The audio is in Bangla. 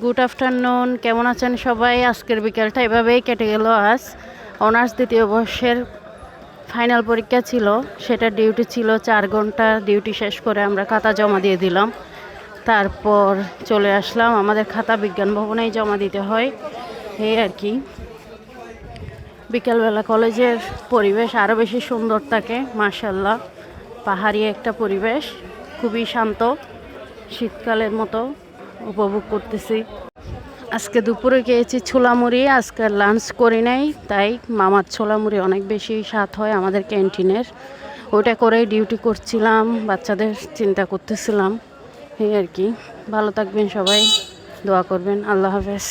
গুড আফটারনুন, কেমন আছেন সবাই? আজকের বিকেলটা এভাবেই কেটে গেল। আজ অনার্স দ্বিতীয় বর্ষের ফাইনাল পরীক্ষা ছিল, সেটা ডিউটি ছিল 4 ঘন্টা। ডিউটি শেষ করে আমরা খাতা জমা দিয়ে দিলাম, তারপর চলে আসলাম। আমাদের খাতা বিজ্ঞান ভবনেই জমা দিতে হয়, এই আর কি। বিকেলবেলা কলেজের পরিবেশ আরও বেশি সুন্দর থাকে, মাশাআল্লাহ। পাহাড়ি একটা পরিবেশ, খুবই শান্ত, শীতকালের মতো উপভোগ করতেছি। আজকে দুপুরে খেয়েছি ছোলা মুড়ি, আজকে লাঞ্চ করি নাই, তাই মামার ছোলা মুড়ি অনেক বেশি স্বাদ হয় আমাদের ক্যান্টিনের। ওটা করেই ডিউটি করছিলাম, বাচ্চাদের চিন্তা করতেছিলাম, এই আর কি। ভালো থাকবেন সবাই, দোয়া করবেন। আল্লাহ হাফেজ।